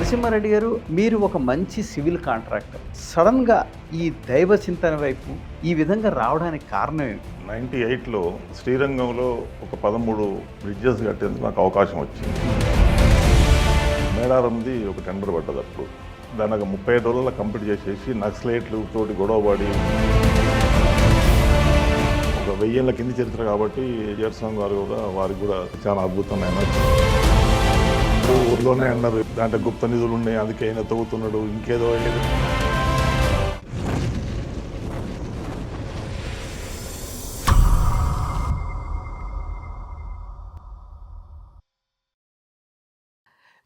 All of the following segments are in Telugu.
నరసింహారెడ్డి గారు, మీరు ఒక మంచి సివిల్ కాంట్రాక్టర్. సడన్‌గా ఈ దైవ చింతన వైపు ఈ విధంగా రావడానికి కారణం ఏమిటి? 98లో శ్రీరంగంలో ఒక 13 బ్రిడ్జెస్ కట్టేందుకు నాకు అవకాశం వచ్చింది. మేడారంది ఒక టెండర్ పడ్డది అప్పుడు. దాన్ని ఒక 35 రోజుల్లో కంప్లీట్ చేసేసి నక్సలైట్లు తోటి గొడవపడి ఒక 1000 ఏళ్ల కింది చరిత్ర కాబట్టి జయస్వామి గారు కూడా వారికి కూడా చాలా అద్భుతమైన ఊర్లోనే అన్నారు దాంట్లో గుప్త నిధులు ఉన్నాయి, అందుకే ఆయన తవ్వుతున్నాడు, ఇంకేదో అయ్యేది.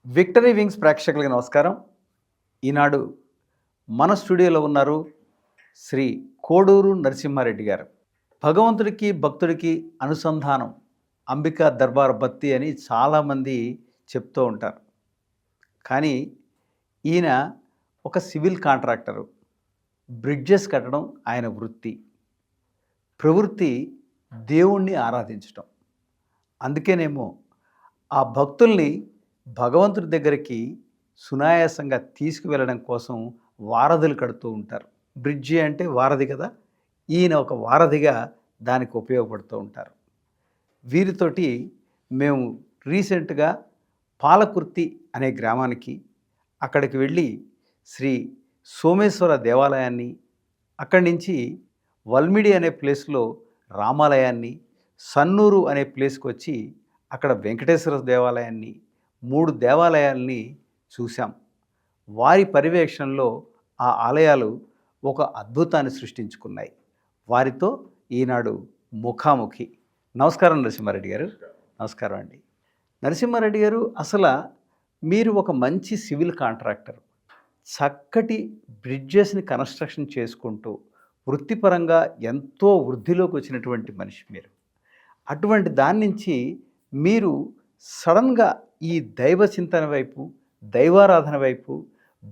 విక్టరీ వింగ్స్ ప్రేక్షకులకి నమస్కారం. ఈనాడు మన స్టూడియోలో ఉన్నారు శ్రీ కోడూరు నరసింహారెడ్డి గారు. భగవంతుడికి భక్తుడికి అనుసంధానం అంబికా దర్బార్ బత్తి అని చాలామంది చెప్తూ ఉంటారు. కానీ ఈయన ఒక సివిల్ కాంట్రాక్టరు. బ్రిడ్జెస్ కట్టడం ఆయన వృత్తి. ప్రవృత్తి దేవుణ్ణి ఆరాధించటం. అందుకేనేమో ఆ భక్తుల్ని భగవంతుడి దగ్గరికి సునాయాసంగా తీసుకువెళ్ళడం కోసం వారధులు కడుతూ ఉంటారు. బ్రిడ్జి అంటే వారధి కదా, ఈయన ఒక వారధిగా దానికి ఉపయోగపడుతూ ఉంటారు. వీరితోటి మేము రీసెంట్గా పాలకుర్తి అనే గ్రామానికి అక్కడికి వెళ్ళి శ్రీ సోమేశ్వర దేవాలయాన్ని, అక్కడి నుంచి వల్మిడి అనే ప్లేస్లో రామాలయాన్ని, సన్నూరు అనే ప్లేస్కి వచ్చి అక్కడ వెంకటేశ్వర దేవాలయాన్ని, 3 దేవాలయాల్ని చూసాం. వారి పర్యవేక్షణలో ఆ ఆలయాలు ఒక అద్భుతాన్ని సృష్టించుకున్నాయి. వారితో ఈనాడు ముఖాముఖి. నమస్కారం నరసింహారెడ్డి గారు. నమస్కారం అండి. నరసింహారెడ్డి గారు, అసలు మీరు ఒక మంచి సివిల్ కాంట్రాక్టర్. చక్కటి బ్రిడ్జెస్ని కన్స్ట్రక్షన్ చేసుకుంటూ వృత్తిపరంగా ఎంతో వృద్ధిలోకి వచ్చినటువంటి మనిషి మీరు. అటువంటి దాని నుంచి మీరు సడన్గా ఈ దైవ చింతన వైపు, దైవారాధన వైపు,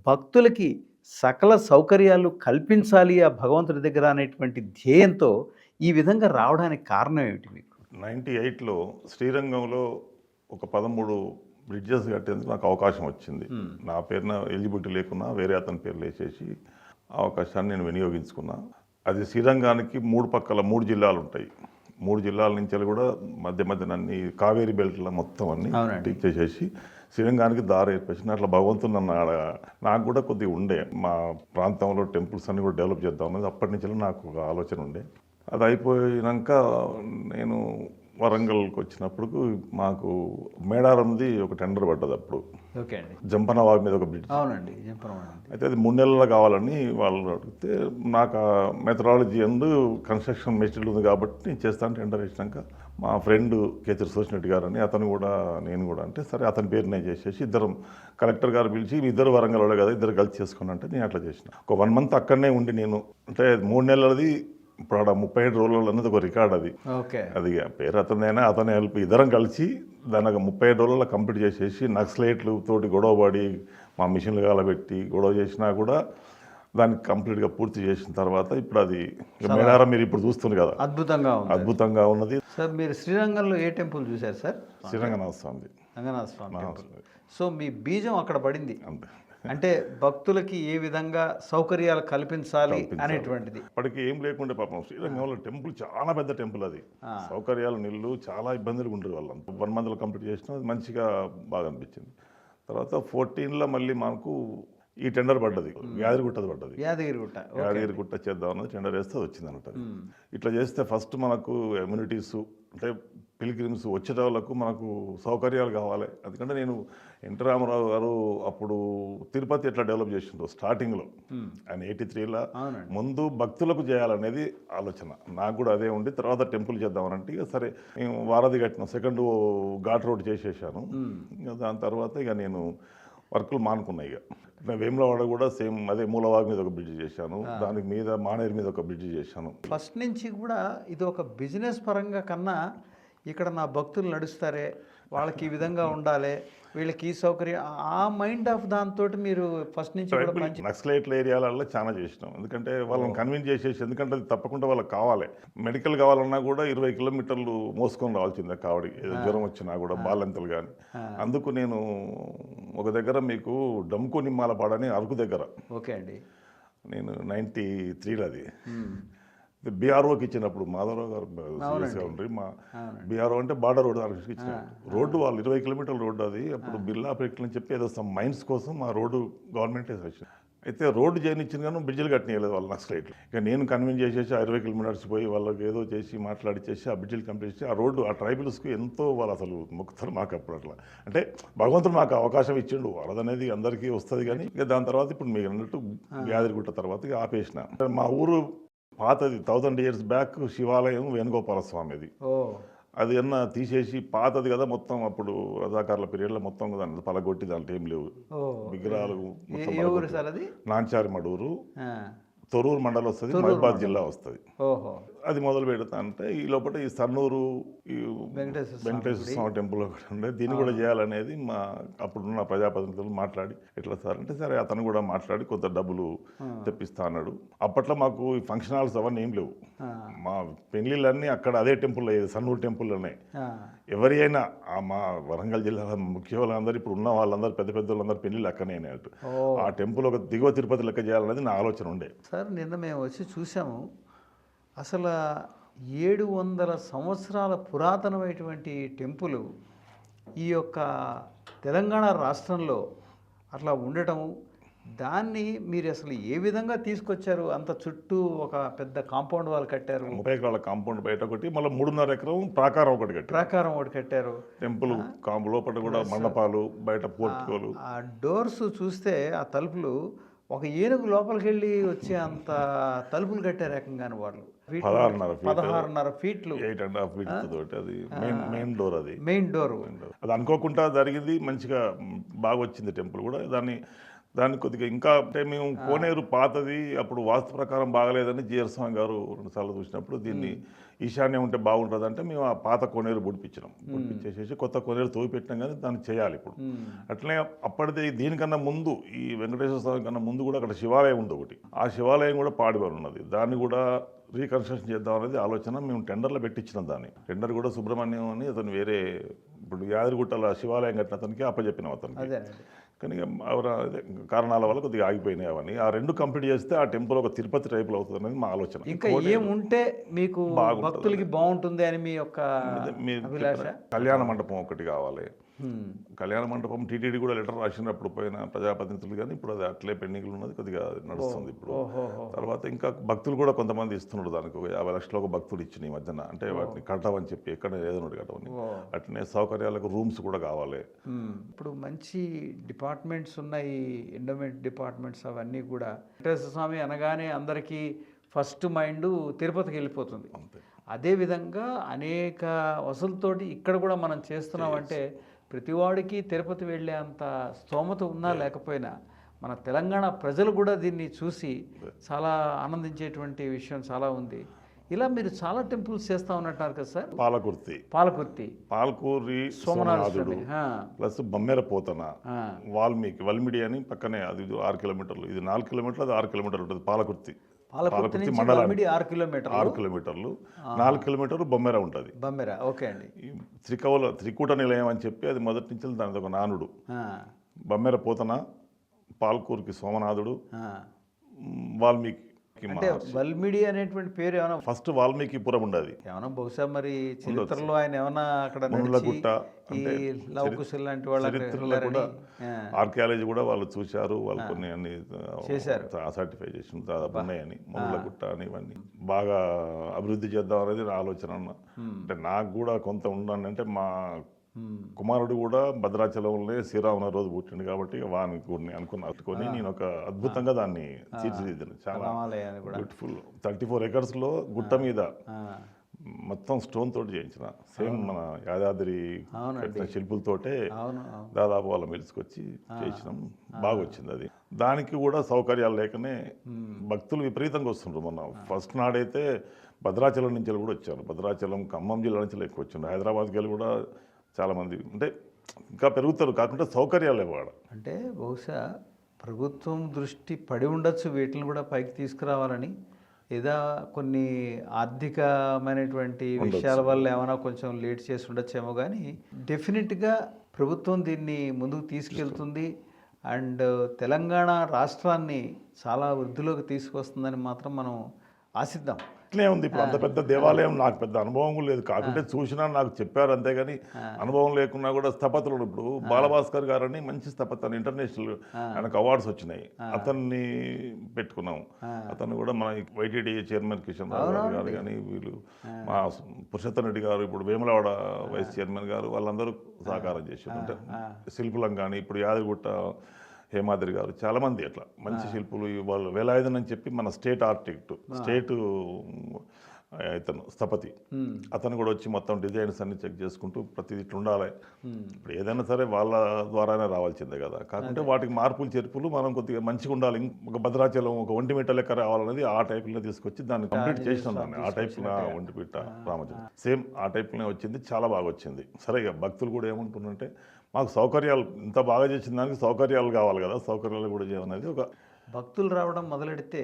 భక్తులకి సకల సౌకర్యాలు కల్పించాలి ఆ భగవంతుడి దగ్గర అనేటువంటి ధ్యేయంతో ఈ విధంగా రావడానికి కారణం ఏమిటి మీకు? 98లో శ్రీరంగంలో ఒక 13 బ్రిడ్జెస్ కట్టేందుకు నాకు అవకాశం వచ్చింది. నా పేరున ఎలిజిబిలిటీ లేకున్నా వేరే అతని పేర్లు వేసేసి అవకాశాన్ని నేను వినియోగించుకున్నా. అది శ్రీరంగానికి 3 పక్కల 3 జిల్లాలు ఉంటాయి. 3 జిల్లాల నుంచి కూడా మధ్య అన్ని కావేరీ బెల్ట్లో మొత్తం అన్ని టీచ్ చేసేసి శ్రీరంగానికి దారి ఏర్పరిచిన అట్లా భగవంతుడు నన్ను నాకు కూడా కొద్దిగా ఉండే మా ప్రాంతంలో టెంపుల్స్ అన్ని కూడా డెవలప్ చేద్దాం అనేది అప్పటి నుంచి నాకు ఒక ఆలోచన ఉండే. అది అయిపోయినాక నేను వరంగల్కి వచ్చినప్పుడు మాకు మేడారంది ఒక టెండర్ పడ్డది అప్పుడు. ఓకే అండి. జంపనవాగు మీద ఒక బ్రిడ్జ్. అవునండి. అయితే అది 3 నెలల్లో కావాలని వాళ్ళు అడిగితే నాకు ఆ మెథడాలజీ అండ్ కన్స్ట్రక్షన్ మెటీరియల్ ఉంది కాబట్టి నేను చేస్తాను. టెండర్ వేసినాక మా ఫ్రెండ్ కేచర్ సోషనెట్ గారు అని అతను కూడా నేను కూడా అంటే సరే అతని పేరు నేను చేసేసి ఇద్దరం కలెక్టర్ గారు పిలిచి ఇద్దరు వరంగల్ వాళ్ళే కదా ఇద్దరు కలిసి చేసుకుని అంటే నేను అట్లా చేసిన. ఒక 1 మంత్ అక్కడనే ఉండి నేను అంటే 3 నెలలది ఇప్పుడు ఆడ 37 రోజులు అన్నది ఒక రికార్డ్ అది. ఓకే. అది పేరు అతనైనా అతనే హెల్ప్ ఇద్దరం కలిసి దాన్ని ఒక 37 రోజుల్లో కంప్లీట్ చేసేసి నక్సలైట్లు తోటి గొడవపడి మా మిషన్లు కాలబెట్టి గొడవ చేసినా కూడా దాన్ని కంప్లీట్గా పూర్తి చేసిన తర్వాత ఇప్పుడు అది మేడారం మీరు ఇప్పుడు చూస్తుంది కదా, అద్భుతంగా ఉన్నది. సార్, మీరు శ్రీరంగంలో ఏ టెంపుల్ చూశారు సార్? శ్రీరంగనాథ స్వామి. రంగనాథ స్వామి. సో మీ బీజం అక్కడ పడింది. అంటే భక్తులకి ఏ విధంగా సౌకర్యాలు కల్పించాలి అనేటువంటిది. అప్పటికి ఏం లేకుండే పాపం శ్రీరంగంలో టెంపుల్ చాలా పెద్ద టెంపుల్ అది. సౌకర్యాలు నీళ్ళు చాలా ఇబ్బందులు ఉండరు వాళ్ళం. 1 మంత్లో కంప్లీట్ చేసినా మంచిగా బాగా అనిపించింది. తర్వాత 14లో మళ్ళీ మాకు ఈ టెండర్ పడ్డది, యాదగిరిగుట్టది పడ్డది. యాదగిరిగుట్ట చేద్దాం అన్నది టెండర్ వేస్తే వచ్చింది అనమాట. ఇట్లా చేస్తే ఫస్ట్ మనకు ఎమ్యూనిటీస్ అంటే పిల్గ్రిమ్స్ వచ్చే వాళ్ళకు మనకు సౌకర్యాలు కావాలి. ఎందుకంటే నేను ఎన్టీ రామారావు గారు అప్పుడు తిరుపతి ఎట్లా డెవలప్ చేసిండ్రు స్టార్టింగ్లో, ఆయన 83లో ముందు భక్తులకు చేయాలనేది ఆలోచన. నాకు కూడా అదే ఉండి తర్వాత టెంపుల్ చేద్దామనంటే ఇక సరే నేను వారధి కట్టిన సెకండ్ ఘాట్ రోడ్ చేసేసాను. దాని తర్వాత ఇక నేను వర్కులు మానుకున్నాయి. ఇక వేములవాడ కూడా సేమ్ అదే మూలవాగు మీద ఒక బ్రిడ్జ్ చేశాను, దానికి మీద మానేరు మీద ఒక బ్రిడ్జ్ చేశాను. ఫస్ట్ నుంచి కూడా ఇది ఒక బిజినెస్ పరంగా కన్నా ఇక్కడ నా భక్తులు నడుస్తారే వాళ్ళకి ఈ విధంగా ఉండాలి, వీళ్ళకి ఈ సౌకర్యం, ఆ మైండ్ ఆఫ్ దాంతో మీరు ఫస్ట్ నుంచి కూడా ట్రైబల్ నక్సలైట్ల ఏరియాలలో చాలా చేసినాం. ఎందుకంటే వాళ్ళని కన్విన్స్ చేసేసి, ఎందుకంటే అది తప్పకుండా వాళ్ళకి కావాలి. మెడికల్ కావాలన్నా కూడా 20 కిలోమీటర్లు మోసుకొని రావాల్సిందే కావడి, ఏదో జ్వరం వచ్చినా కూడా బాలెంతలు కానీ. అందుకు నేను ఒక దగ్గర మీకు డమ్కు నిమ్మాలపాడని అరకు దగ్గర, ఓకే అండి, నేను 93లో అది బీఆర్ఓకి ఇచ్చినప్పుడు మాధవరావు గారు సీరియస్గా ఉండ్రి, మా బీఆర్ఓ అంటే బార్డర్ రోడ్ అరకు ఇచ్చిన రోడ్డు, వాళ్ళు 20 కిలోమీటర్ల రోడ్డు అది. అప్పుడు బిర్లా పెట్టుకుని చెప్పి ఏదో సమ్ మైన్స్ కోసం ఆ రోడ్డు గవర్నమెంట్ వచ్చింది. అయితే రోడ్డు చేయనిచ్చింది కానీ బ్రిడ్జిలు కట్టినలేదు వాళ్ళు నక్సలైట్లు. ఇక నేను కన్విన్స్ చేసేసి 20 కిలోమీటర్స్ పోయి వాళ్ళకి ఏదో చేసి మాట్లాడిచ్చేసి ఆ బ్రిడ్జిలు కంప్లీట్ చేసి ఆ రోడ్డు ఆ ట్రైబల్స్కు ఎంతో వాళ్ళు అసలు మొక్కుతారు మాకు అప్పుడు. అట్లా అంటే భగవంతుడు మాకు అవకాశం ఇచ్చిండు, వరదనేది అందరికీ వస్తుంది. కానీ ఇక దాని తర్వాత ఇప్పుడు మీకు అన్నట్టు యాదగిరిగుట్ట తర్వాత ఇక ఆపేసిన. మా ఊరు పాతది 1000 years బ్యాక్ శివాలయం వేణుగోపాల స్వామిది. అది అన్న తీసేసి పాతది కదా మొత్తం, అప్పుడు రజాకారుల పీరియడ్లో మొత్తం దాన్ని పలగొట్టి దాంట్లో ఏం లేవు విగ్రహాలు. నాంచారి మడూరు, తొరూరు మండలం వస్తుంది, మహబాద్ జిల్లా వస్తుంది. అది మొదలు పెడతా అంటే ఈ లోపల ఈ సన్నూరు ఈ వెంకటేశ్వర స్వామి టెంపుల్ ఒకటి ఉండే, దీన్ని కూడా చేయాలనేది మా అప్పుడున్న ప్రజాప్రతినిధులు మాట్లాడి, ఎట్లా సార్ అంటే సరే అతను కూడా మాట్లాడి కొంత డబ్బులు తెప్పిస్తా అన్నాడు. అప్పట్లో మాకు ఈ ఫంక్షన్ హాల్స్ అవన్నీ ఏం లేవు, మా పెళ్లిళ్ళన్నీ అక్కడ అదే టెంపుల్ అయ్యేది, సన్నూరు టెంపుల్లోనే. ఎవరి అయినా మా వరంగల్ జిల్లాలో ముఖ్య వాళ్ళందరూ ఇప్పుడు ఉన్న వాళ్ళందరూ పెద్ద పెద్ద వాళ్ళందరూ పెళ్లిళ్ళు అక్కడనే అయినట్టు. ఆ టెంపుల్ ఒక దిగువ తిరుపతి లెక్క చేయాలనేది నా ఆలోచన ఉండే. సార్ నిన్న మేము వచ్చి చూసాము, అసలు 700 సంవత్సరాల పురాతనమైనటువంటి టెంపుల్ ఈ యొక్క తెలంగాణ రాష్ట్రంలో అట్లా ఉండటము, దాన్ని మీరు అసలు ఏ విధంగా తీసుకొచ్చారు? అంత చుట్టూ ఒక పెద్ద కాంపౌండ్ వాళ్ళు కట్టారు, 30 ఎకరాల కాంపౌండ్ బయట ఒకటి, మళ్ళీ 3.5 ఎకరం ప్రాకారం ఒకటి కట్టారు. ప్రాకారం ఒకటి కట్టారు. టెంపుల్ లోపల కూడా మండపాలు, బయట పోర్టుకోలు. ఆ డోర్స్ చూస్తే ఆ తలుపులు ఒక ఏనుగు లోపలికి వెళ్ళి వచ్చే అంత తలుపులు కట్టారు ఏకంగాని వాళ్ళు. 16.5 ఫీట్లు 8.5 feet తోటి అది మెయిన్ డోర్. అది మెయిన్ డోర్. అది అనుకోకుండా జరిగింది, మంచిగా బాగా వచ్చింది టెంపుల్ కూడా. దాన్ని కొద్దిగా ఇంకా అంటే మేము కోనేరు పాతది అప్పుడు వాస్తు ప్రకారం బాగలేదని జిఆర్ స్వామి గారు 2 సార్లు చూసినప్పుడు దీన్ని ఈశాన్యం ఉంటే బాగుంటుంది అంటే మేము ఆ పాత కోనేరు బుడిపించేసేసి కొత్త కోనేరు తోగిపెట్టినాం, కానీ దాన్ని చేయాలి ఇప్పుడు. అట్లనే అప్పటిది దీనికన్నా ముందు ఈ వెంకటేశ్వర స్వామి కన్నా ముందు కూడా అక్కడ శివాలయం ఉంది ఒకటి, ఆ శివాలయం కూడా పాడిబడి ఉన్నది. దాన్ని కూడా రీకన్స్ట్రక్షన్ చేద్దాం అనేది ఆలోచన. మేము టెండర్లో పెట్టించినాం దాన్ని. టెండర్ కూడా సుబ్రహ్మణ్యం అని అతను వేరే ఇప్పుడు యాదగిరిగుట్టల శివాలయం కట్టిన అతనికి అప్పచెప్పినాం అతనికి. కానీ అదే కారణాల వల్ల కొద్దిగా ఆగిపోయినాయి అవన్నీ. ఆ 2 కంప్లీట్ చేస్తే ఆ టెంపుల్ ఒక తిరుపతి టైపులో అవుతుంది అనేది మా ఆలోచన. ఇంకా ఏముంటే మీకు భక్తులకి బాగుంటుంది అని మీ యొక్క అభిలాష? కళ్యాణ మండపం ఒకటి కావాలి. కళ్యాణ మండపం టీటీడీ కూడా లెటర్ రాసినప్పుడు పోయిన ప్రజాప్రతినిధులు, కానీ ఇప్పుడు అది అట్లే పెండింగ్లు ఉన్నది, కొద్దిగా నడుస్తుంది ఇప్పుడు. తర్వాత ఇంకా భక్తులు కూడా కొంతమంది ఇస్తున్నారు, దానికి 50 లక్షలు ఒక భక్తులు ఇచ్చిన ఈ మధ్యన, అంటే వాటిని కట్టవని చెప్పి ఎక్కడ ఏదో ఒకటి కట్టవని. అట్లనే సౌకర్యాలకు రూమ్స్ కూడా కావాలి. ఇప్పుడు మంచి డిపార్ట్మెంట్స్ ఉన్నాయి, ఎండోమెంట్ డిపార్ట్మెంట్స్ అవన్నీ కూడా. వెంకటేశ్వర స్వామి అనగానే అందరికీ ఫస్ట్ మైండ్ తిరుపతికి వెళ్ళిపోతుంది. అదేవిధంగా అనేక వసతులతోటి ఇక్కడ కూడా మనం చేస్తున్నామంటే ప్రతివాడికి తిరుపతి వెళ్ళే అంత స్తోమత ఉన్నా లేకపోయినా మన తెలంగాణ ప్రజలు కూడా దీన్ని చూసి చాలా ఆనందించేటువంటి విషయం చాలా ఉంది. ఇలా మీరు చాలా టెంపుల్స్ చేస్తా ఉన్నట్టారు కదా సార్? పాలకూరి సోమనాథుడు ప్లస్ బమ్మెర పోతన, వల్మిడి అని పక్కనే, అది 6 కిలోమీటర్లు, ఇది 4 కిలోమీటర్లు, అది 6 కిలోమీటర్లు ఉంటుంది. పాలకుర్తి మండలానికి 6 కిలోమీటర్లు, 4 కిలోమీటర్లు బొమ్మెర ఉంటుంది. ఓకే అండి. త్రికూట నిలయం అని చెప్పి అది మొదటి నుంచి దాని ఒక నానుడు. బమ్మెర పోతన, పాల్కూరుకి సోమనాథుడు, వాల్మీకి. అంటే వల్మిడి అనేటువంటి పేరు ఏమైనా ఫస్ట్ వాల్మీకిపురం ఉండదు ఏమన్నా, బహుశా మరి చరిత్రలో ఆయన ఏమన్నా అక్కడ లవకుశులు లాంటి వాళ్ళ చరిత్రలో కూడా ఆర్కియాలజీ కూడా వాళ్ళు చూశారు, వాళ్ళు కొన్ని అన్ని చేశారు, సర్టిఫై చేసి దాదాపు ఉన్నాయని. మునులగుట్ట అని ఇవన్నీ బాగా అభివృద్ధి చేద్దాం అనేది నా ఆలోచన. అంటే నాకు కూడా కొంత ఉండండి, అంటే మా కుమారుడు కూడా భద్రాచలంలో శ్రీరామ రోజు పుట్టిండు కాబట్టి వాని అనుకుని నేను ఒక అద్భుతంగా దాన్ని తీర్చిదిద్దాను. చాలా బ్యూటిఫుల్ 34 acresలో గుట్ట మీద మొత్తం స్టోన్ తోటి చేయించిన, సేమ్ మన యాదాద్రి శిల్పులతోటే దాదాపు వాళ్ళ మెలుసుకొచ్చి చేయించినాం. బాగా వచ్చింది అది. దానికి కూడా సౌకర్యాలు లేకనే భక్తులు విపరీతంగా వస్తుండ్రు. మొన్న ఫస్ట్ నాడైతే భద్రాచలం నుంచి కూడా వచ్చారు, భద్రాచలం ఖమ్మం జిల్లా నుంచి ఎక్కువ వచ్చిండ్రు, హైదరాబాద్కి వెళ్ళి కూడా చాలామంది అంటే ఇంకా పెరుగుతారు, కాకుండా సౌకర్యాలు ఇవ్వాలి. అంటే బహుశా ప్రభుత్వం దృష్టి పడి ఉండొచ్చు వీటిని కూడా పైకి తీసుకురావాలని, లేదా కొన్ని ఆర్థికమైనటువంటి విషయాల వల్ల ఏమైనా కొంచెం లేట్ చేసి ఉండొచ్చేమో, కానీ డెఫినెట్గా ప్రభుత్వం దీన్ని ముందుకు తీసుకెళ్తుంది అండ్ తెలంగాణ రాష్ట్రాన్ని చాలా వృద్ధిలోకి తీసుకొస్తుందని మాత్రం మనం ఆశిద్దాం. ఇట్లే ఉంది. ఇప్పుడు అంత పెద్ద దేవాలయం నాకు పెద్ద అనుభవం లేదు, కాకుంటే చూసినా నాకు చెప్పారు అంతేగాని అనుభవం లేకున్నా కూడా స్థపతులు ఇప్పుడు బాలభాస్కర్ గారని మంచి స్థపతి ఇంటర్నేషనల్ ఆయనకు అవార్డ్స్ వచ్చినాయి, అతన్ని పెట్టుకున్నాం. అతను కూడా మన వైటీడీ చైర్మన్ కిషన్ రావు గారు కానీ వీళ్ళు మా పురుషోత్తం రెడ్డి గారు, ఇప్పుడు వేములవాడ వైస్ చైర్మన్ గారు, వాళ్ళందరూ సహకారం చేశారు. అంటే శిల్పులం కానీ ఇప్పుడు యాదగిరిగుట్ట హేమాద్రి గారు చాలామంది అట్లా మంచి శిల్పులు వాళ్ళు వేలాయుధన్ అని చెప్పి మన స్టేట్ ఆర్కిటెక్ట్ స్టేట్ ఇతను స్థపతి అతను కూడా వచ్చి మొత్తం డిజైన్స్ అన్ని చెక్ చేసుకుంటూ ప్రతిదీ ఇట్లా ఉండాలి. ఇప్పుడు ఏదైనా సరే వాళ్ళ ద్వారానే రావాల్సిందే కదా, కాకుంటే వాటికి మార్పులు చేర్పులు మనం కొద్దిగా మంచిగా ఉండాలి. ఒక భద్రాచలం ఒక ఒంటిమిట్ట లెక్క రావాలనేది ఆ టైప్లో తీసుకొచ్చి దాన్ని కంప్లీట్ చేసినాం. దాన్ని ఆ టైప్లో ఒంటిమిట్ట రామచంద్ర సేమ్ ఆ టైప్లోనే వచ్చింది, చాలా బాగా వచ్చింది. సరే ఇక భక్తులు కూడా ఏమంటున్నారంటే మాకు సౌకర్యాలు ఇంత బాగా చేసిన దానికి సౌకర్యాలు కావాలి కదా, సౌకర్యాలు కూడా చేయమనేది ఒక భక్తులు రావడం మొదలెడితే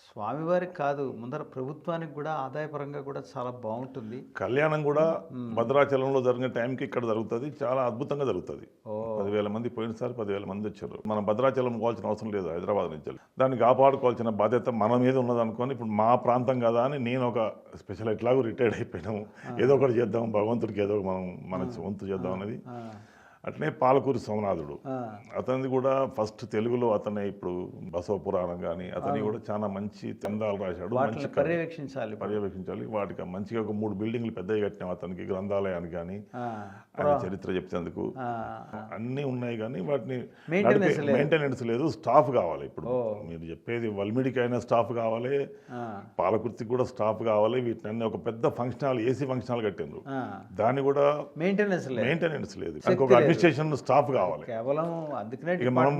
స్వామివారికి కాదు ముందర ప్రభుత్వానికి కూడా ఆదాయపరంగా కూడా చాలా బాగుంటుంది. కళ్యాణం కూడా భద్రాచలంలో జరిగిన టైంకి ఇక్కడ జరుగుతుంది, చాలా అద్భుతంగా జరుగుతుంది. 10,000 మంది పోయినసారి 10,000 మంది వచ్చారు. మనం భద్రాచలం పోవాల్సిన అవసరం లేదు, హైదరాబాద్ నుంచి. దాన్ని కాపాడుకోవాల్సిన బాధ్యత మన మీద ఉన్నదనుకొని ఇప్పుడు మా ప్రాంతం కదా అని నేను ఒక స్పెషల్ ఎట్లాగో రిటైర్డ్ అయిపోయినాము, ఏదో ఒకటి చేద్దాం భగవంతుడికి ఏదో మనం మన వంతు చేద్దాం అనేది. అట్లనే పాలకూరి సోమనాథుడు అతనిది కూడా ఫస్ట్ తెలుగులో అతనే ఇప్పుడు బసవ పురాణం కానీ అతని కూడా చాలా మంచి గ్రంథాలు రాశాడు. మంచి పర్యవేక్షించాలి వాటికి మంచిగా ఒక 3 బిల్డింగ్లు పెద్దగా కట్టినాం అతనికి గ్రంథాలయానికి కానీ ఆయన చరిత్ర చెప్పేందుకు అన్నీ ఉన్నాయి. కానీ వాటిని మెయింటెనెన్స్ లేదు, స్టాఫ్ కావాలి. ఇప్పుడు మీరు చెప్పేది వల్మిడికి అయినా స్టాఫ్ కావాలి, పాలకుర్తికి కూడా స్టాఫ్ కావాలి. వీటిని ఒక పెద్ద function hall AC function hall కట్టిండ్రు, దాన్ని కూడా మెయింటెనెన్స్ లేదు. అడ్మినిస్ట్రేషన్ స్టాఫ్ కావాలి. కేవలం అందుకనే మనం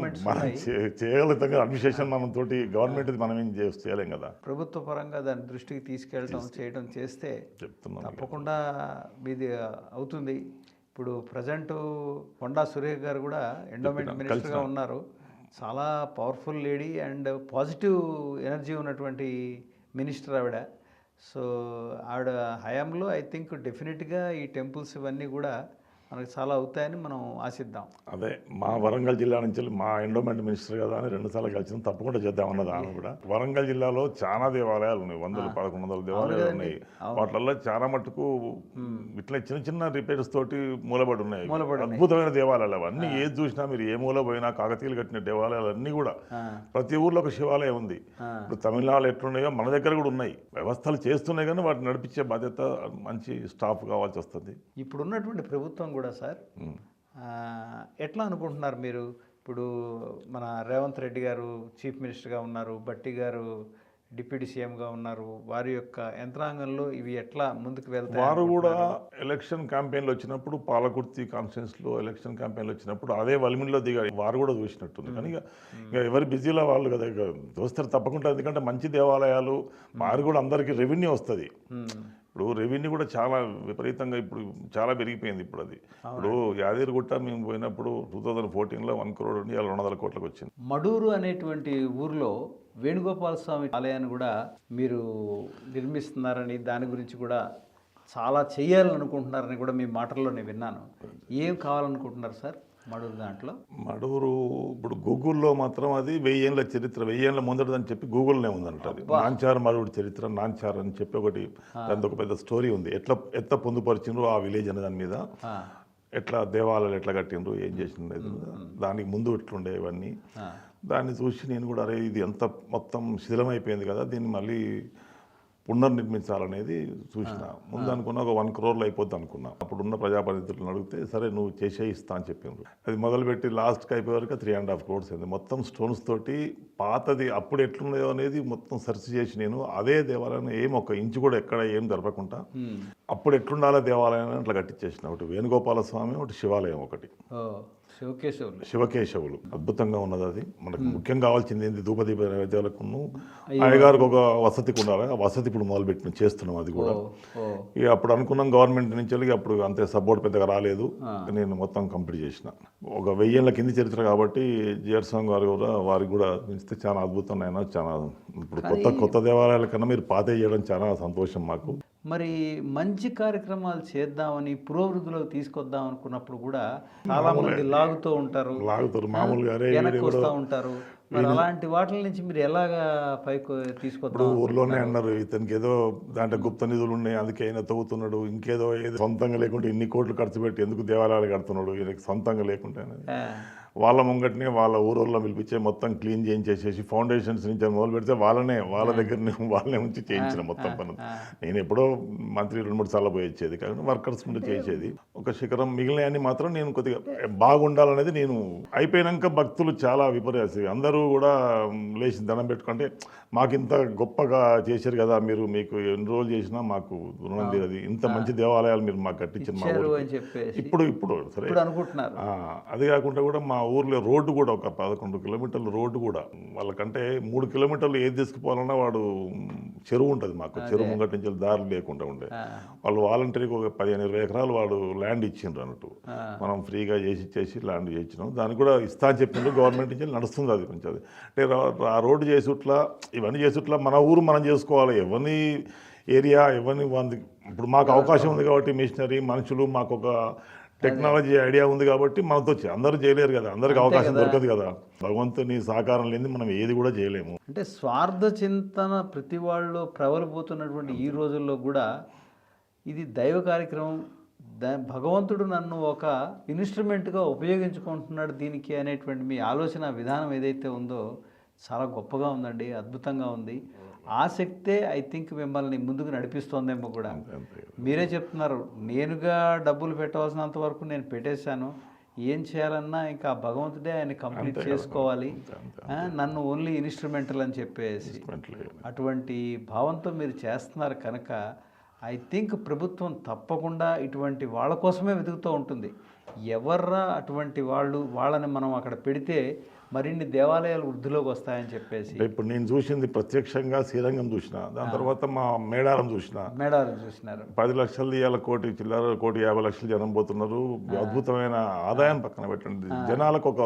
చేయగలుగుతాం. అడ్మినిస్ట్రేషన్ మనం తోటి గవర్నమెంట్ మనం ఏం చేయలేం కదా. ప్రభుత్వ పరంగా దాని దృష్టికి తీసుకెళ్ళడం చేయడం చేస్తే చెప్తున్నాం తప్పకుండా మీది అవుతుంది. ఇప్పుడు ప్రజెంట్ కొండా సురేఖ గారు కూడా ఎండోమెంట్ మినిస్టర్గా ఉన్నారు. చాలా powerful lady and positive energy ఉన్నటువంటి మినిస్టర్ ఆవిడ. సో ఆవిడ హయాంలో ఐ థింక్ డెఫినెట్గా ఈ టెంపుల్స్ ఇవన్నీ కూడా మనకు చాలా అవుతాయని మనం ఆశిద్దాం. అదే మా వరంగల్ జిల్లా నుంచి మా ఎండోమెంట్ మినిస్టర్ కదా అని 2 సార్లు కలిసి తప్పకుండా చేద్దామన్నది ఆమె కూడా. వరంగల్ జిల్లాలో చాలా దేవాలయాలు ఉన్నాయి, 100-1100 దేవాలయాలు ఉన్నాయి. వాటిల్లో చాలా మటుకు ఇట్లా చిన్న రిపేర్స్ తోటి మూలబడి ఉన్నాయి. అద్భుతమైన దేవాలయాలు అవన్నీ ఏది చూసినా మీరు ఏ మూల పోయినా కాకతీయులు కట్టిన దేవాలయాలు అన్నీ కూడా ప్రతి ఊర్లో ఒక శివాలయం ఉంది. ఇప్పుడు తమిళనాడు ఎట్లున్నాయో మన దగ్గర కూడా ఉన్నాయి. వ్యవస్థలు చేస్తున్నాయి కానీ వాటిని నడిపించే బాధ్యత మంచి స్టాఫ్ కావాల్సి వస్తుంది. ఇప్పుడు ఉన్నటువంటి ప్రభుత్వం కూడా సార్ ఎట్లా అనుకుంటున్నారు మీరు? ఇప్పుడు మన రేవంత్ రెడ్డి గారు చీఫ్ మినిస్టర్గా ఉన్నారు, భట్టి గారు డిప్యూటీ సీఎంగా ఉన్నారు. వారి యొక్క యంత్రాంగంలో ఇవి ఎట్లా ముందుకు వెళ్తాయి? వారు కూడా ఎలక్షన్ క్యాంపెయిన్లు వచ్చినప్పుడు పాలకుర్తి కాన్స్టిట్యున్సీలో ఎలక్షన్ క్యాంపెయిన్లు వచ్చినప్పుడు అదే వల్మిడిలో దిగారు. వారు కూడా చూసినట్టుంది. కానీ ఇక ఎవరి బిజీలో వాళ్ళు కదా ఇక చూస్తారు తప్పకుండా. ఎందుకంటే మంచి దేవాలయాలు వారు కూడా అందరికీ రెవెన్యూ వస్తుంది. ఇప్పుడు రెవెన్యూ కూడా చాలా విపరీతంగా ఇప్పుడు చాలా పెరిగిపోయింది. ఇప్పుడు అది ఇప్పుడు యాదగిరిగుట్ట మేము పోయినప్పుడు 2014లో 1 crore నుండి 200 కోట్లకు వచ్చింది. మడూరు అనేటువంటి ఊరిలో వేణుగోపాల స్వామి ఆలయాన్ని కూడా మీరు నిర్మిస్తున్నారని, దాని గురించి కూడా చాలా చేయాలనుకుంటున్నారని కూడా మీ మాటల్లోనే విన్నాను. ఏం కావాలనుకుంటున్నారు సార్ మడూరు దాంట్లో? మడూరు ఇప్పుడు గూగుల్లో మాత్రం అది 1000 ఏళ్ళ చరిత్ర, 1000 ఏళ్ళ ముందరదని చెప్పి గూగుల్నే ఉందంట. అది నాంచార్ మడూరు చరిత్ర, నాంచార్ అని చెప్పి ఒకటి దాని ఒక పెద్ద స్టోరీ ఉంది. ఎట్లా పొందుపరిచిండ్రు ఆ విలేజ్ అనే దాని మీద, ఎట్లా దేవాలయాలు ఎట్లా కట్టిండ్రు, ఏం చేసిండ్రు, దానికి ముందు ఎట్లుండే ఇవన్నీ. దాన్ని చూసి నేను కూడా అరే ఇది ఎంత మొత్తం శిథిలమైపోయింది కదా, దీన్ని మళ్ళీ పునర్నిర్మించాలనేది చూసిన. ముందు అనుకున్నా ఒక 1 crore అయిపోద్ది అనుకున్నా. అప్పుడున్న ప్రజాప్రతినిధులను అడిగితే సరే నువ్వు చేసే ఇస్తా అని చెప్పిండ్రు. అది మొదలుపెట్టి లాస్ట్కి అయిపోయే వరకు 3.5 crores అయింది. మొత్తం స్టోన్స్ తోటి పాతది అప్పుడు ఎట్లున్నాయో అనేది మొత్తం సెర్చ్ చేసి నేను అదే దేవాలయం ఏం ఒక ఇంచు కూడా ఎక్కడ ఏం జరపకుండా అప్పుడు ఎట్లుండాలో దేవాలయం అట్లా కట్టించేసిన. ఒకటి వేణుగోపాల స్వామి, ఒకటి శివాలయం, ఒకటి శివకేశవులు. అద్భుతంగా ఉన్నది. అది మనకు ముఖ్యంగా కావాల్సింది ఏంటి, ధూపదీప నైవేద్యాలకు అయ్యగారికి ఒక వసతికి ఉండాలి. ఆ వసతి ఇప్పుడు మొదలుపెట్టిన చేస్తున్నాం అది కూడా. ఓ ఇక అప్పుడు అనుకున్నాం గవర్నమెంట్ నుంచి వెళ్ళి అప్పుడు అంతే సపోర్ట్ పెద్దగా రాలేదు. నేను మొత్తం కంప్లీట్ చేసిన. ఒక 1000 ఏళ్ల కింది చరిత్ర కాబట్టి జిఆర్ స్వామి గారు కూడా వారికి కూడా పెంచితే చాలా అద్భుతం అయినా చాలా ఇప్పుడు కొత్త దేవాలయాల కన్నా మీరు పాత చేయడం చాలా సంతోషం మాకు. మరి మంచి కార్యక్రమాలు చేద్దామని పురోవృద్ధిలోకి తీసుకొద్దాం అనుకున్నప్పుడు కూడా చాలా మంది లాగుతారు మామూలుగా వెనక్కి వస్తూ ఉంటారు. మరి అలాంటి వాటి నుంచి మీరు ఎలాగా పైకి తీసుకొద్దాం? ఊర్లోనే అన్నారు ఇతనికి ఏదో దాంట్లో గుప్త నిధులు ఉన్నాయి అందుకే ఆయన తవ్వుతున్నాడు, ఇంకేదో ఏదో సొంతంగా లేకుంటే ఇన్ని కోట్లు ఖర్చు పెట్టి ఎందుకు దేవాలయాలు కడుతున్నాడు ఈయనకి సొంతంగా లేకుంటే. వాళ్ళ ముంగటినే వాళ్ళ ఊరోళ్ళలో పిలిపించే మొత్తం క్లీన్ చేయించేసేసి ఫౌండేషన్స్ నుంచి మొదలు పెడితే వాళ్ళ దగ్గరనే ఉంచి చేయించిన మొత్తం పని. నేను ఎప్పుడో మంత్రి 2-3 సార్లు పోయి వచ్చేది కాబట్టి వర్కర్స్ ముందు చేసేది. ఒక శిఖరం మిగిలినవన్నీ మాత్రం నేను కొద్దిగా బాగుండాలనేది నేను. అయిపోయినాక భక్తులు చాలా విపర్యాసం అందరూ కూడా లేచి దండం పెట్టుకుంటే మాకు ఇంత గొప్పగా చేశారు కదా మీరు, మీకు ఎన్ని రోజులు చేసినా మాకు రుణం తీరది, ఇంత మంచి దేవాలయాలు మీరు మాకు కట్టించారు మా ఊరు. ఇప్పుడు సరే అనుకుంటున్నారు. అది కాకుండా కూడా మా ఊర్లో రోడ్డు కూడా ఒక 11 కిలోమీటర్ల రోడ్డు కూడా వాళ్ళకంటే 3 కిలోమీటర్లు ఏది తీసుకుపోవాలన్నా వాడు చెరువు ఉంటుంది మాకు, చెరువు ముంగటి నుంచి దారి లేకుండా ఉండే. వాళ్ళు వాలంటీర్కి ఒక 15-20 ఎకరాలు వాడు ల్యాండ్ ఇచ్చిండ్రు అన్నట్టు. మనం ఫ్రీగా చేసి ల్యాండ్ చేయించినాం. దానికి కూడా ఇస్తా అని చెప్పిండ్రు గవర్నమెంట్ నుంచి నడుస్తుంది అది కొంచెం. అంటే ఆ రోడ్డు చేసుట్లా ఇవన్నీ చేసుట్లా మన ఊరు మనం చేసుకోవాలి. ఎవరిని ఏరియా ఎవరిని ఇప్పుడు మాకు అవకాశం ఉంది కాబట్టి మిషనరీ మనుషులు మాకు ఒక టెక్నాలజీ ఐడియా ఉంది కాబట్టి మనతో అందరూ చేయలేరు కదా, అందరికి అవకాశం దొరకదు కదా. భగవంతుని సహకారం లేని మనం ఏది కూడా చేయలేము. అంటే స్వార్థ చింతన ప్రతి వాళ్ళు ప్రబలిపోతున్నటువంటి ఈ రోజుల్లో కూడా ఇది దైవ కార్యక్రమం, భగవంతుడు నన్ను ఒక ఇన్స్ట్రుమెంట్గా ఉపయోగించుకుంటున్నాడు దీనికి అనేటువంటి మీ ఆలోచన విధానం ఏదైతే ఉందో చాలా గొప్పగా ఉందండి, అద్భుతంగా ఉంది. ఆ శక్తే ఐ థింక్ మిమ్మల్ని ముందుకు నడిపిస్తోందేమో కూడా. మీరే చెప్తున్నారు నేనుగా డబ్బులు పెట్టవలసినంత వరకు నేను పెట్టేశాను, ఏం చేయాలన్నా ఇంకా భగవంతుడే ఆయన కంప్లీట్ చేసుకోవాలి, నన్ను ఓన్లీ ఇన్స్ట్రుమెంటల్ అని చెప్పేసి అటువంటి భావంతో మీరు చేస్తున్నారు కనుక ఐ థింక్ ప్రభుత్వం తప్పకుండా ఇటువంటి వాళ్ళ కోసమే వెతుకుతూ ఉంటుంది. ఎవర్రా అటువంటి వాళ్ళని మనం అక్కడ పెడితే మరిన్ని దేవాలయాలు వృద్ధిలోకి వస్తాయని చెప్పేసి. ఇప్పుడు నేను చూసింది ప్రత్యక్షంగా శ్రీరంగం చూసిన, దాని తర్వాత మా మేడారం చూసినారు. 10 లక్షలు ఇవాళ కోటి చిల్లర, 1,50,00,000 జనం పోతున్నారు. అద్భుతమైన ఆదాయం పక్కన పెట్టండి. జనాలకు ఒక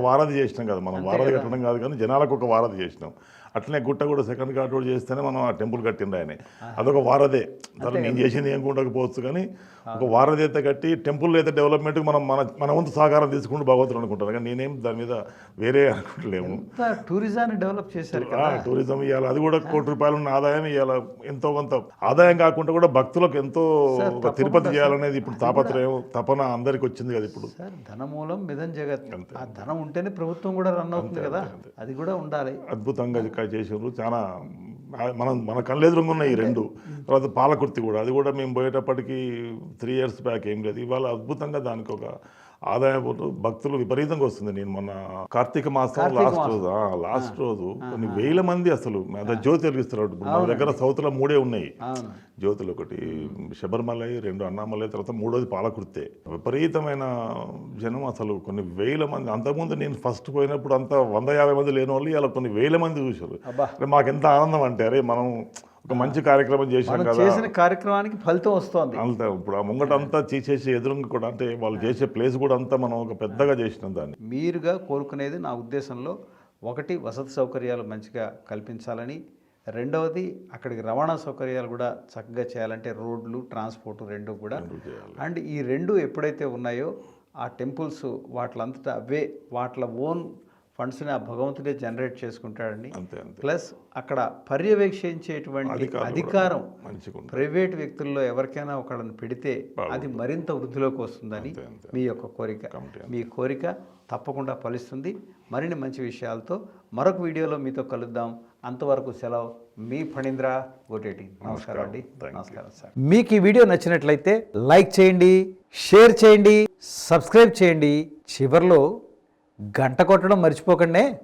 వారధి చేసినాం కదా మనం. వారధి కట్టడం కాదు కానీ జనాలకు ఒక వారధి చేసినాం. అట్లనే గుట్ట కూడా సెకండ్ కార్డ్ కూడా చేస్తేనే మనం ఆ టెంపుల్ కట్టిండ్రు ఆయన. అదొక వారదే. సరే నేను చేసింది ఏం ఉండకపోవచ్చు కానీ ఒక వారధి అయితే కట్టి టెంపుల్ అయితే డెవలప్మెంట్కి మన వంతు సహకారం తీసుకుంటూ భగవంతుడు అనుకుంటాను. కానీ నేనేం దాని మీద వేరే అనుకుంటలేము. టూరిజాన్ని డెవలప్ చేశారు. టూరిజం ఇవ్వాలి, అది కూడా ₹1 ఉన్న ఆదాయం ఇవాళ ఎంతో కొంత ఆదాయం కాకుండా కూడా భక్తులకు ఎంతో తిరుపతి చేయాలనేది ఇప్పుడు తపన అందరికి వచ్చింది కదా ఇప్పుడు. ధనమూలం మిదం జగత్. ఆ ధనం ఉంటేనే ప్రభుత్వం కూడా రన్ అవుతుంది కదా, అది కూడా ఉండాలి. అద్భుతంగా చేసారు. చాలా మన కళ్ళెదురుగా ఉన్నాయి ఈ రెండు. తర్వాత పాలకుర్తి కూడా, అది కూడా మేము పోయేటప్పటికి 3 years బ్యాక్ ఏం లేదు. ఇవాళ అద్భుతంగా దానికి ఒక ఆదాయం భక్తులు విపరీతంగా వస్తుంది. నేను మొన్న కార్తీక మాసం లాస్ట్ రోజు కొన్ని వేల మంది అసలు జ్యోతి వెలిగిస్తున్నారు. మన దగ్గర సౌత్లో 3 ఉన్నాయి జ్యోతులు. ఒకటి శబరిమలై, 2 అన్నామలై, తర్వాత 3వది పాలకుర్తే. విపరీతమైన జనం అసలు కొన్ని వేల మంది. అంతకుముందు నేను ఫస్ట్ పోయినప్పుడు అంతా 150 మంది లేని వాళ్ళు ఇలా కొన్ని వేల మంది చూశారు. మాకెంత ఆనందం అంటే అరే మనం ఒక మంచి కార్యక్రమం చేసాం కదా, చేసిన కార్యక్రమానికి ఫలితం వస్తుంది. అంతా ఇప్పుడు ఆ ముంగట అంతా చేసేసి ఎదురుగా కూడా అంటే వాళ్ళు చేసే ప్లేస్ కూడా అంతా మనం ఒక పెద్దగా చేసినాం దాన్ని. మీరుగా కోరుకునేది నా ఉద్దేశంలో ఒకటి వసతి సౌకర్యాలు మంచిగా కల్పించాలని, రెండవది అక్కడికి రవాణా సౌకర్యాలు కూడా చక్కగా చేయాలంటే రోడ్లు, ట్రాన్స్పోర్ట్ 2 కూడా. అండ్ ఈ 2 ఎప్పుడైతే ఉన్నాయో ఆ టెంపుల్స్ వాటిలంతటా అవే వాటి ఓన్ ఫండ్స్ని ఆ భగవంతుడే జనరేట్ చేసుకుంటాడండి. ప్లస్ అక్కడ పర్యవేక్షించేటువంటి అధికారం ప్రైవేట్ వ్యక్తుల్లో ఎవరికైనా ఒకళ్ళని పెడితే అది మరింత వృద్ధిలోకి వస్తుందని మీ యొక్క కోరిక. మీ కోరిక తప్పకుండా ఫలిస్తుంది. మరిన్ని మంచి విషయాలతో మరొక వీడియోలో మీతో కలుద్దాం. అంతవరకు సెలవు. మీ ఫణీంద్ర గోటేటి. నమస్కారం అండి. నమస్కారం సార్. మీకు ఈ వీడియో నచ్చినట్లయితే లైక్ చేయండి, షేర్ చేయండి, సబ్స్క్రైబ్ చేయండి. చివర్లో గంట కొట్టడం మర్చిపోకండి.